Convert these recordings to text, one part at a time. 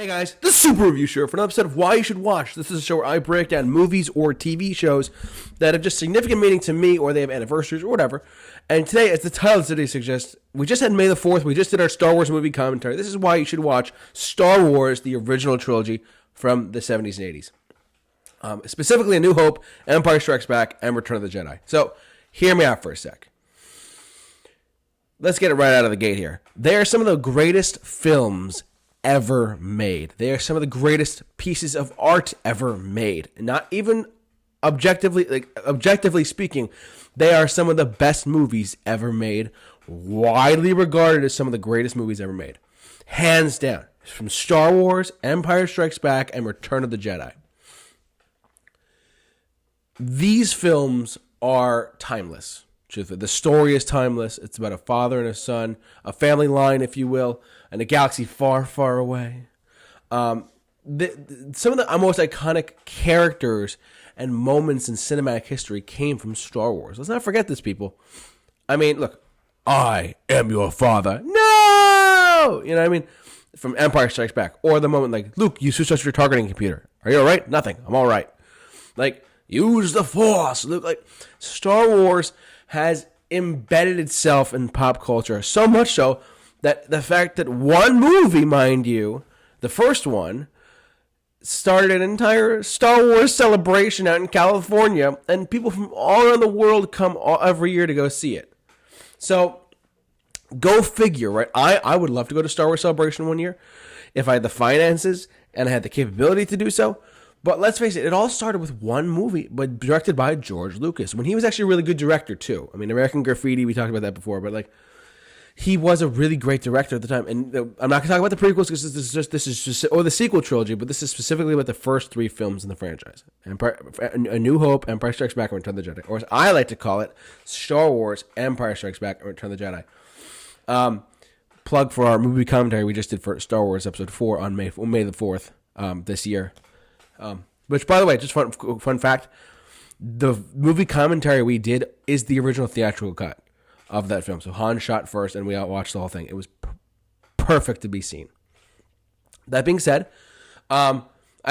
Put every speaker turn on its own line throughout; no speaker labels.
Hey guys, the Super Review Show for another episode of Why You Should Watch. This is a show where I break down movies or TV shows that have just significant meaning to me or they have anniversaries or whatever. And today, as the title today suggests, we just had May the 4th. We just did our Star Wars movie commentary. This is why you should watch Star Wars, the original trilogy from the 70s and 80s. Specifically A New Hope, Empire Strikes Back, and Return of the Jedi. So, hear me out for a sec. Let's get it right out of the gate here. They are some of the greatest films ever made. They are some of the greatest pieces of art ever made. Not even objectively speaking, they are some of the best movies ever made, widely regarded as some of the greatest movies ever made. Hands down. From Star Wars, Empire Strikes Back, and Return of the Jedi. These films are timeless. The story is timeless. It's about a father and a son, a family line, if you will, in a galaxy far, far away. Some of the most iconic characters and moments in cinematic history came from Star Wars. Let's not forget this, people. I mean, look, I am your father. No! You know what I mean? From Empire Strikes Back. Or the moment like, Luke, you switched out your targeting computer. Are you all right? Nothing. I'm all right. Like, use the Force. Luke, like, Star Wars has embedded itself in pop culture so much so that the fact that one movie, mind you, the first one, started an entire Star Wars celebration out in California, and people from all around the world come every year to go see it. So, go figure, right? I would love to go to Star Wars Celebration one year if I had the finances and I had the capability to do so. But let's face it all started with one movie, but directed by George Lucas. When he was actually a really good director, too. I mean, American Graffiti, we talked about that before, but, like, he was a really great director at the time. And I'm not going to talk about the prequels because this is just, or the sequel trilogy, but this is specifically about the first three films in the franchise. A New Hope, Empire Strikes Back, and Return of the Jedi. Or as I like to call it, Star Wars, Empire Strikes Back, and Return of the Jedi. Plug for our movie commentary we just did for Star Wars Episode 4 on May the 4th this year. Which, by the way, just fun fact, the movie commentary we did is the original theatrical cut of that film. So Han shot first, and we all watched the whole thing. It was perfect to be seen. That being said, I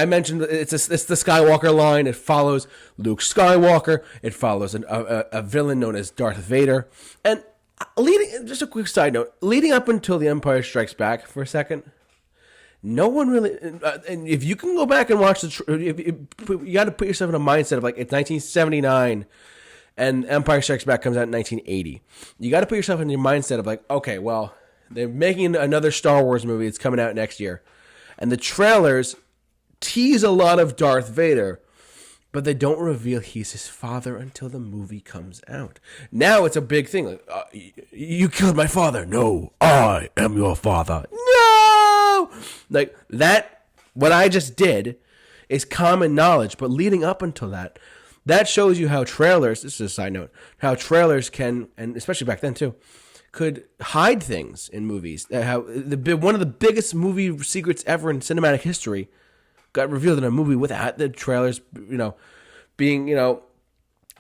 mentioned it's the Skywalker line. It follows Luke Skywalker. It follows a villain known as Darth Vader. And just a quick side note, leading up until The Empire Strikes Back for a second, no one really, and if you can go back and watch you got to put yourself in a mindset of like, it's 1979 and Empire Strikes Back comes out in 1980. You got to put yourself in your mindset of like, okay, well, they're making another Star Wars movie. It's coming out next year. And the trailers tease a lot of Darth Vader, but they don't reveal he's his father until the movie comes out. Now it's a big thing. Like, you killed my father. No, I am your father. No! Like, that, what I just did is common knowledge, but leading up until that shows you how trailers, this is a side note, how trailers can, and especially back then too, could hide things in movies. How one of the biggest movie secrets ever in cinematic history got revealed in a movie without the trailers, being,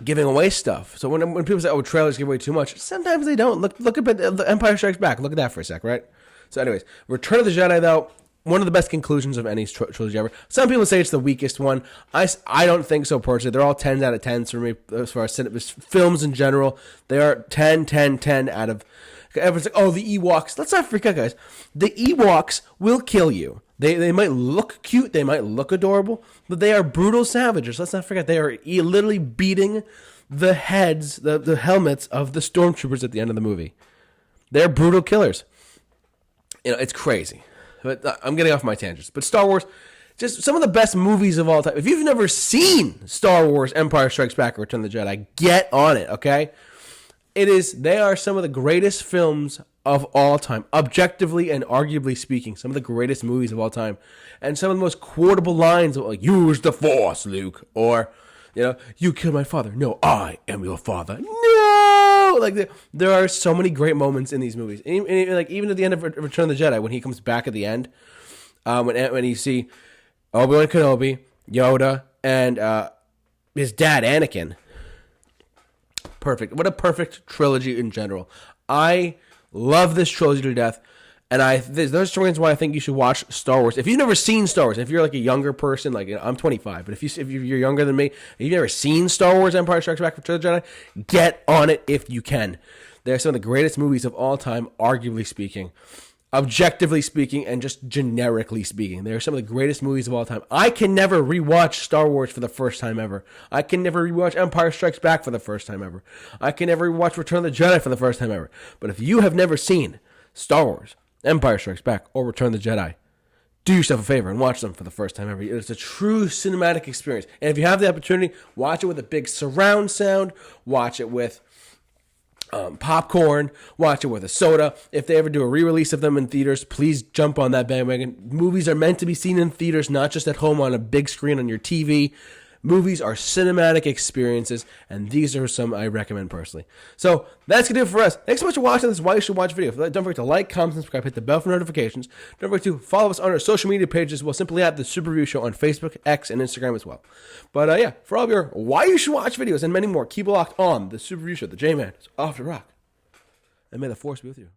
giving away stuff. So when people say, oh, trailers give away too much, sometimes they don't. Look at the Empire Strikes Back. Look at that for a sec, right? So anyways, Return of the Jedi, though, one of the best conclusions of any trilogy ever. Some people say it's the weakest one. I don't think so, personally. They're all 10s out of 10s for me as far as films in general. They are 10, 10, 10 out of... Everyone's like, oh, the Ewoks. Let's not freak out, guys. The Ewoks will kill you. They might look cute, they might look adorable, but they are brutal savages. Let's not forget, they are literally beating the heads, the helmets of the stormtroopers at the end of the movie. They're brutal killers. It's crazy. But I'm getting off my tangents. But Star Wars, just some of the best movies of all time. If you've never seen Star Wars, Empire Strikes Back, or Return of the Jedi, get on it, okay? They are some of the greatest films of all time, objectively and arguably speaking, some of the greatest movies of all time, and some of the most quotable lines, like, use the Force, Luke, or, you killed my father. No, I am your father. No! Like, there are so many great moments in these movies. Even at the end of Return of the Jedi, when he comes back at the end, when you see Obi-Wan Kenobi, Yoda, and his dad, Anakin. Perfect. What a perfect trilogy in general. I love this trilogy to death. And there's reasons why I think you should watch Star Wars. If you've never seen Star Wars, if you're like a younger person, like I'm 25, but if you're younger than me, and you've never seen Star Wars: Empire Strikes Back, Return of the Jedi, get on it if you can. They're some of the greatest movies of all time, arguably speaking. Objectively speaking, and just generically speaking, they're some of the greatest movies of all time. I can never rewatch Star Wars for the first time ever. I can never rewatch Empire Strikes Back for the first time ever. I can never rewatch Return of the Jedi for the first time ever. But if you have never seen Star Wars, Empire Strikes Back, or Return of the Jedi, do yourself a favor and watch them for the first time ever. It's a true cinematic experience. And if you have the opportunity, watch it with a big surround sound. Watch it with popcorn, watch it with a soda. If they ever do a re-release of them in theaters, please jump on that bandwagon. Movies are meant to be seen in theaters, not just at home on a big screen on your TV. Movies are cinematic experiences, and these are some I recommend personally. So that's going to do it for us. Thanks so much for watching. This is why you should watch video. Don't forget to like, comment, subscribe, hit the bell for notifications. Don't forget to follow us on our social media pages. We'll simply at The Super Review Show on Facebook, X, and Instagram as well. But yeah, for all of your why you should watch videos and many more, keep it locked on The Super Review Show. The J-Man is off to rock. And may the Force be with you.